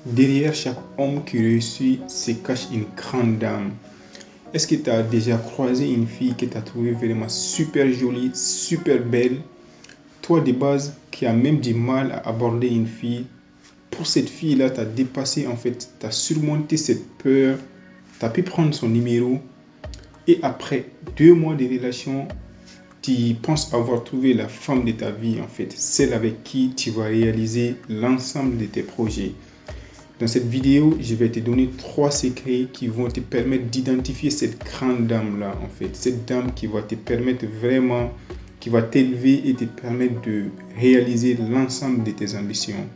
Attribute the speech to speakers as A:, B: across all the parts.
A: Derrière chaque homme qui réussit se cache une grande dame. Est-ce que tu as déjà croisé une fille que tu as trouvée vraiment super jolie, super belle? Toi de base qui as même du mal à aborder une fille, pour cette fille-là, tu as dépassé en fait, tu as surmonté cette peur, tu as pu prendre son numéro et après 2 mois de relation, tu penses avoir trouvé la femme de ta vie en fait, celle avec qui tu vas réaliser l'ensemble de tes projets. Dans cette vidéo, je vais te donner 3 secrets qui vont te permettre d'identifier cette grande dame-là, en fait. Cette dame qui va te permettre vraiment, qui va t'élever et te permettre de réaliser l'ensemble de tes ambitions.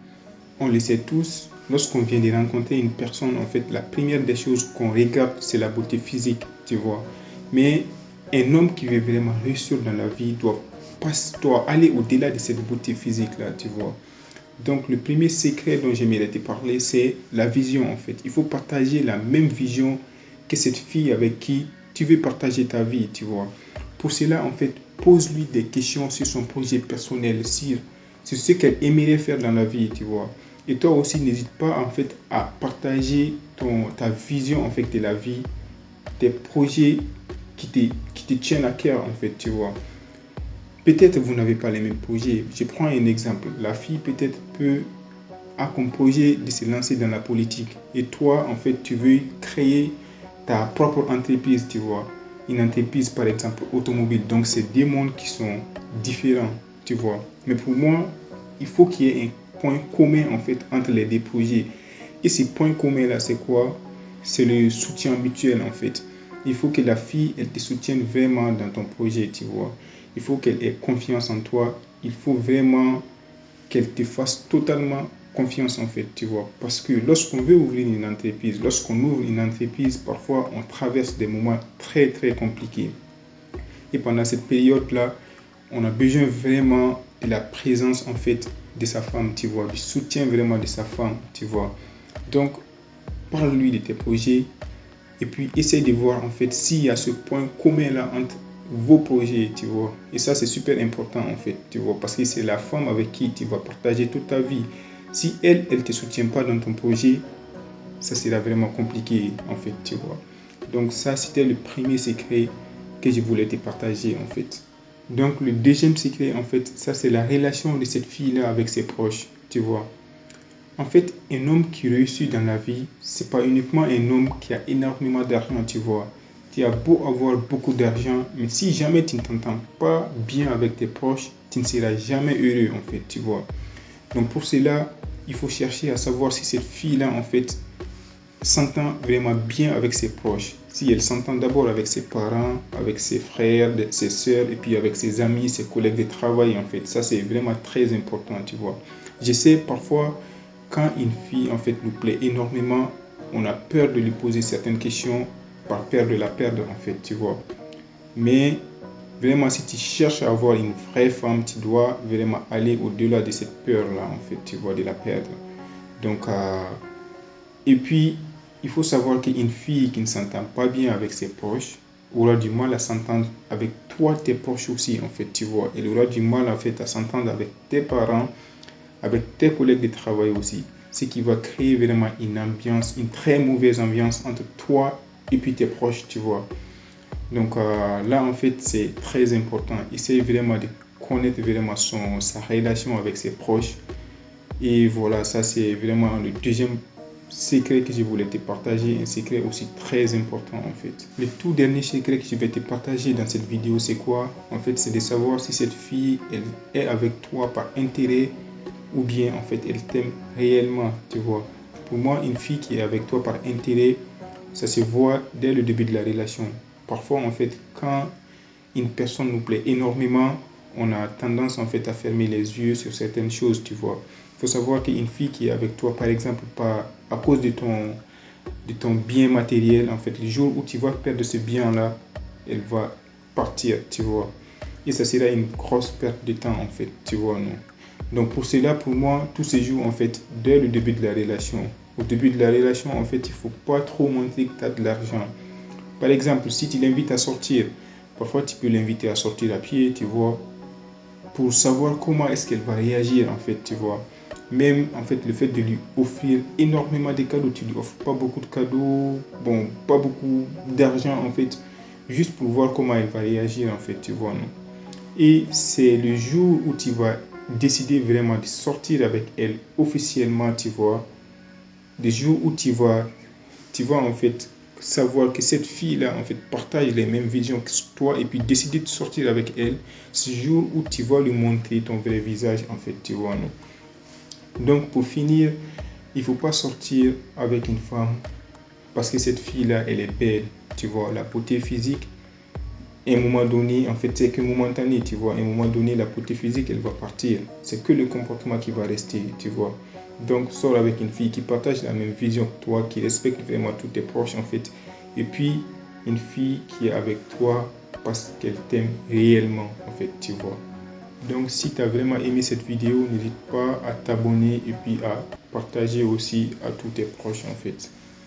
A: On le sait tous, lorsqu'on vient de rencontrer une personne, en fait, la première des choses qu'on regarde, c'est la beauté physique, tu vois. Mais un homme qui veut vraiment réussir dans la vie doit aller au-delà de cette beauté physique-là, tu vois. Donc, le premier secret dont j'aimerais te parler, c'est la vision en fait. Il faut partager la même vision que cette fille avec qui tu veux partager ta vie, tu vois. Pour cela, en fait, pose-lui des questions sur son projet personnel, sur ce qu'elle aimerait faire dans la vie, tu vois. Et toi aussi, n'hésite pas en fait à partager ta vision en fait de la vie, tes projets qui te tiennent à cœur en fait, tu vois. Peut-être vous n'avez pas les mêmes projets. Je prends un exemple. La fille peut-être a comme projet de se lancer dans la politique. Et toi, en fait, tu veux créer ta propre entreprise, tu vois. Une entreprise, par exemple, automobile. Donc, c'est 2 mondes qui sont différents, tu vois. Mais pour moi, il faut qu'il y ait un point commun, en fait, entre les 2 projets. Et ce point commun-là, c'est quoi? C'est le soutien mutuel, en fait. Il faut que la fille, elle te soutienne vraiment dans ton projet, tu vois. Il faut qu'elle ait confiance en toi. Il faut vraiment qu'elle te fasse totalement confiance en fait, tu vois. Parce que lorsqu'on veut ouvrir une entreprise, lorsqu'on ouvre une entreprise, parfois on traverse des moments très très compliqués. Et pendant cette période-là, on a besoin vraiment de la présence en fait de sa femme, tu vois, du soutien vraiment de sa femme, tu vois. Donc, parle-lui de tes projets et puis essaye de voir en fait s'il y a ce point commun là entre vos projets, tu vois. Et ça, c'est super important en fait, tu vois, parce que c'est la femme avec qui tu vas partager toute ta vie. Si elle ne te soutient pas dans ton projet, ça sera vraiment compliqué en fait, tu vois. Donc ça, c'était le premier secret que je voulais te partager en fait. Donc le deuxième secret en fait, ça c'est la relation de cette fille-là avec ses proches, tu vois. En fait, un homme qui réussit dans la vie, c'est pas uniquement un homme qui a énormément d'argent, tu vois. Tu as beau avoir beaucoup d'argent, mais si jamais tu ne t'entends pas bien avec tes proches, tu ne seras jamais heureux, en fait, tu vois. Donc pour cela, il faut chercher à savoir si cette fille-là, en fait, s'entend vraiment bien avec ses proches. Si elle s'entend d'abord avec ses parents, avec ses frères, ses soeurs, et puis avec ses amis, ses collègues de travail, en fait. Ça, c'est vraiment très important, tu vois. Je sais parfois, quand une fille, en fait, nous plaît énormément, on a peur de lui poser certaines questions par peur de la perdre, en fait, tu vois. Mais vraiment, si tu cherches à avoir une vraie femme, tu dois vraiment aller au-delà de cette peur-là, en fait, tu vois, de la perdre. Donc, et puis, il faut savoir qu'une fille qui ne s'entend pas bien avec ses proches aura du mal à s'entendre avec toi, tes proches aussi, en fait, tu vois. Elle aura du mal, en fait, à s'entendre avec tes parents, avec tes collègues de travail aussi. Ce qui va créer vraiment une ambiance, une très mauvaise ambiance entre toi et puis tes proches, tu vois. Donc là, en fait, c'est très important. Essaye vraiment de connaître vraiment sa relation avec ses proches. Et voilà, ça c'est vraiment le deuxième secret que je voulais te partager, un secret aussi très important en fait. Le tout dernier secret que je vais te partager dans cette vidéo, c'est quoi? En fait, c'est de savoir si cette fille, elle est avec toi par intérêt ou bien en fait, elle t'aime réellement, tu vois. Pour moi, une fille qui est avec toi par intérêt, ça se voit dès le début de la relation. Parfois, en fait, quand une personne nous plaît énormément, on a tendance en fait à fermer les yeux sur certaines choses, tu vois. Il faut savoir qu'une fille qui est avec toi, par exemple, pas à cause de ton bien matériel, en fait, le jour où tu vas perdre ce bien-là, elle va partir, tu vois. Et ça sera une grosse perte de temps, en fait, tu vois, non. Donc pour cela, pour moi, tout se joue en fait dès le début de la relation. Au début de la relation, en fait, il ne faut pas trop montrer que tu as de l'argent. Par exemple, si tu l'invites à sortir, parfois tu peux l'inviter à sortir à pied, tu vois, pour savoir comment est-ce qu'elle va réagir en fait, tu vois. Même en fait le fait de lui offrir énormément de cadeaux, tu lui offres pas beaucoup de cadeaux, bon, pas beaucoup d'argent en fait, juste pour voir comment elle va réagir en fait, tu vois, non? Et c'est le jour où tu vas décider vraiment de sortir avec elle officiellement, tu vois, le jour où tu vas en fait savoir que cette fille-là en fait partage les mêmes visions que toi et puis décider de sortir avec elle, ce jour où tu vas lui montrer ton vrai visage en fait, tu vois, non? Donc pour finir, il ne faut pas sortir avec une femme parce que cette fille-là, elle est belle, tu vois, la beauté physique. À un moment donné, en fait, c'est que momentané, tu vois. À un moment donné, la beauté physique, elle va partir. C'est que le comportement qui va rester, tu vois. Donc, sors avec une fille qui partage la même vision que toi, qui respecte vraiment tous tes proches, en fait. Et puis, une fille qui est avec toi parce qu'elle t'aime réellement, en fait, tu vois. Donc, si tu as vraiment aimé cette vidéo, n'hésite pas à t'abonner et puis à partager aussi à tous tes proches, en fait.